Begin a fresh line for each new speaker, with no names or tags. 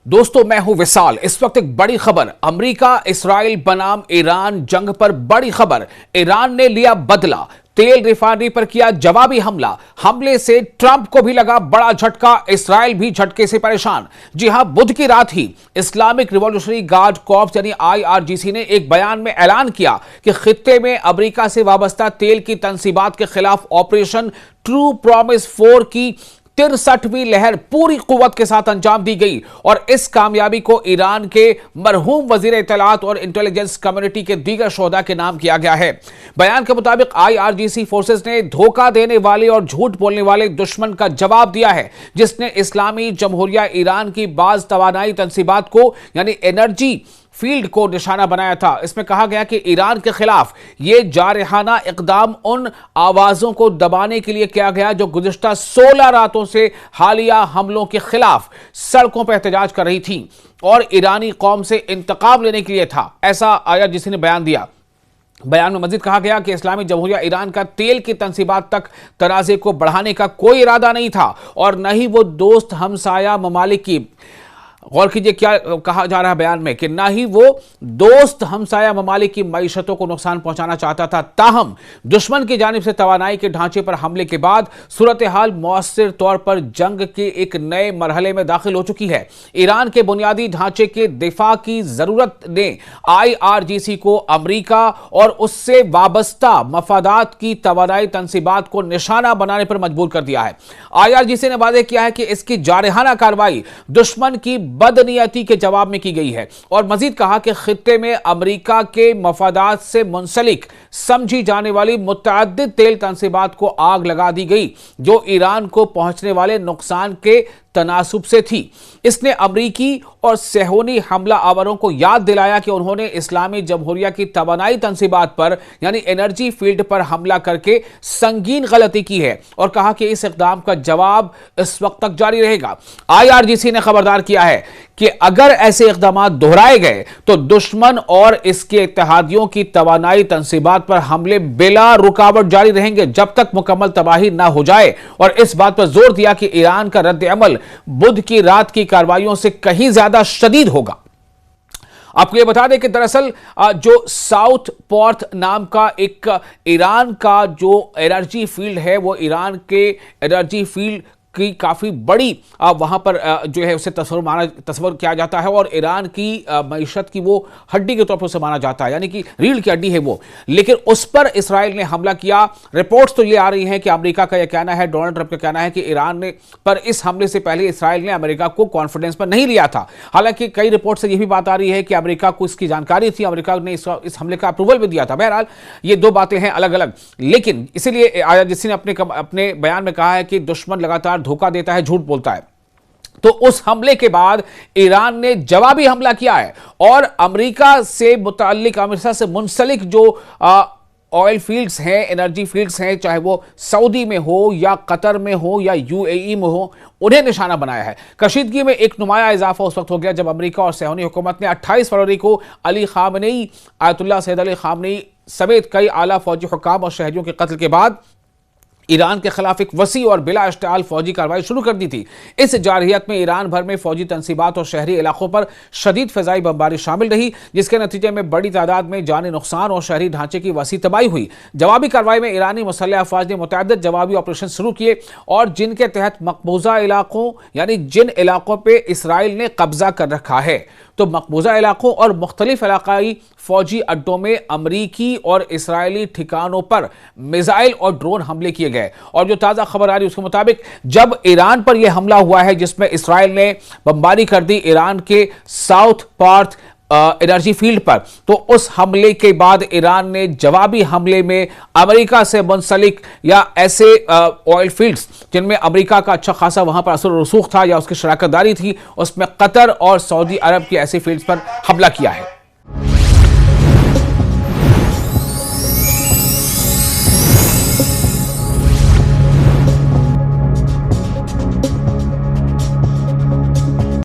दोस्तों मैं हूं विशाल। इस वक्त एक बड़ी खबर, अमेरिका इस्राइल बनाम ईरान जंग पर बड़ी खबर। ईरान ने लिया बदला, तेल रिफाइनरी पर किया जवाबी हमला। हमले से ट्रंप को भी लगा बड़ा झटका, इस्राइल भी झटके से परेशान। जी हां, बुध की रात ही इस्लामिक रिवॉल्यूशनरी गार्ड कॉर्प्स यानी IRGC ने एक बयान में ऐलान किया कि खित्ते में अमेरिका से वाबस्ता तेल की तंसीबात के खिलाफ ऑपरेशन ट्रू प्रॉमिस 4 की 63वीं लहर पूरी कुव्वत के साथ अंजाम दी गई और इस कामयाबी को ईरान के मरहूम वजीर इत्तलात और इंटेलिजेंस कम्युनिटी के दीगर शोधा के नाम किया गया है। बयान के मुताबिक IRGC फोर्सेस ने धोखा देने वाले और झूठ बोलने वाले दुश्मन का जवाब दिया है, जिसने इस्लामी जमहूरिया ईरान की बाज तवानाई तंसीबात को यानी एनर्जी फील्ड को निशाना बनाया था। इसमें कहा गया कि ईरान के खिलाफ यह जारहाना इकदाम उन आवाजों को दबाने के लिए किया गया जो गुज़िश्ता 16 रातों से हालिया हमलों के खिलाफ सड़कों पर एहतजाज कर रही थी और ईरानी कौम से इंतकाम लेने के लिए था, ऐसा IRGC ने बयान दिया। बयान में मजीद कहा गया कि इस्लामी जमहूरिया ईरान का तेल की तंसीबात तक तनाज़े को बढ़ाने का कोई इरादा नहीं था और न ही वो दोस्त हमसाया ममालिक की, गौर कीजिए क्या कहा जा रहा है बयान में, कि ना ही वो दोस्त हमसाया ममालिक की मईशतों को नुकसान पहुंचाना चाहता था। ताहम दुश्मन की जानिब से तवानाई के ढांचे पर हमले के बाद सूरत हाल मौसर तौर पर जंग के एक नए मरहले में दाखिल हो चुकी है। ईरान के बुनियादी ढांचे के दिफा की जरूरत ने IRGC को अमरीका और उससे वाबस्ता मफादात की तवानाई तंसीबात को निशाना बनाने पर मजबूर कर दिया है। IRGC ने वादे किया है कि इसकी जारहाना कार्रवाई दुश्मन की बदनीयती के जवाब में की गई है और मजीद कहा कि खित्ते में अमेरिका के मफादात से मुंसलिक समझी जाने वाली मुतअद्दिद तेल तंसीबात को आग लगा दी गई जो ईरान को पहुंचने वाले नुकसान के तनासुब से थी। इसने अमरीकी और सेहोनी हमला आवरों को याद दिलाया कि उन्होंने इस्लामी जमहूरिया की तवानाई तंसीबात पर यानी एनर्जी फील्ड पर हमला करके संगीन गलती की है और कहा कि इस इक़दाम का जवाब इस वक्त तक जारी रहेगा। IRGC ने खबरदार किया है कि अगर ऐसे इक़दाम दोहराए गए तो दुश्मन और इसके इत्तेहादियों की तवानाई तंसीबात पर हमले बिला रुकावट जारी रहेंगे जब तक मुकम्मल तबाही ना हो जाए और इस बात पर जोर दिया कि ईरान का रद्द अमल बुध की रात की कार्रवाइयों से कहीं ज्यादा शदीद होगा। आपको ये बता दें कि दरअसल जो साउथ पॉर्थ नाम का एक ईरान का जो एनर्जी फील्ड है वो ईरान के एनर्जी फील्ड की काफी बड़ी वहां पर जो है उसे तस्वर किया जाता है और ईरान की मईशत की वो हड्डी के तौर पर उसे माना जाता है, यानी कि रीढ़ की हड्डी है वो। लेकिन उस पर इसराइल ने हमला किया। रिपोर्ट्स तो ये आ रही हैं कि अमेरिका का यह कहना है, डोनाल्ड ट्रंप का कहना है कि ईरान ने पर इस हमले से पहले इसराइल ने अमेरिका को कॉन्फिडेंस पर नहीं लिया था। हालांकि कई रिपोर्ट से यह भी बात आ रही है कि अमेरिका को इसकी जानकारी थी, अमेरिका ने इस हमले का अप्रूवल भी दिया था। बहरहाल ये दो बातें हैं अलग अलग, लेकिन इसीलिए IRGC ने अपने बयान में कहा है कि दुश्मन लगातार धोखा देता है, झूठ बोलता है। तो उस हमले के बाद ईरान ने जवाबी हमला किया है और अमेरिका से मुताल्लिक, अमेरिका से मुंसलिक जो ऑयल फील्ड्स हैं, एनर्जी फील्ड्स हैं, चाहे वो सऊदी में हो या कतर में हो या UAE में हो, उन्हें निशाना बनाया है। कशीदगी में एक नुमाया इजाफा उस वक्त हो गया जब अमेरिका और सेहोनी हुकूमत ने 28 फरवरी को Ali Khamenei, Ayatollah Syed Ali Khamenei समेत कई आला फौजी हुकाम और शहरियों के कत्ल के बाद ईरान के खिलाफ एक वसी और बिला इश्तिआल फौजी कार्रवाई शुरू कर दी थी। इस जारहियत में ईरान भर में फौजी तंसीबात और शहरी इलाकों पर शदीद फ़िज़ाई बमबारी शामिल रही, जिसके नतीजे में बड़ी तादाद में जानी नुकसान और शहरी ढांचे की वसी तबाही हुई। जवाबी कार्रवाई में ईरानी मुसल्लह अफ़वाज ने मुतअद्दिद जवाबी ऑपरेशन शुरू किए और जिनके तहत मकबूजा इलाकों यानी जिन इलाकों पर इसराइल ने कब्जा कर रखा है, तो मकबूजा इलाकों और मुख्तलिफ इलाकाई फौजी अड्डों में अमरीकी और इसराइली ठिकानों पर मिसाइल और ड्रोन हमले किए गए। और जो ताज़ा खबर आ रही है उसके मुताबिक जब ईरान पर यह हमला हुआ है जिसमें इसराइल ने बमबारी कर दी ईरान के साउथ पॉर्थ एनर्जी फील्ड पर, तो उस हमले के बाद ईरान ने जवाबी हमले में अमेरिका से मुंसलिक या ऐसे ऑयल फील्ड्स जिनमें अमेरिका का अच्छा खासा वहां पर असर रसूख था या उसकी शराकतदारी थी, उसमें कतर और सऊदी अरब की ऐसी फील्ड्स पर हमला किया है।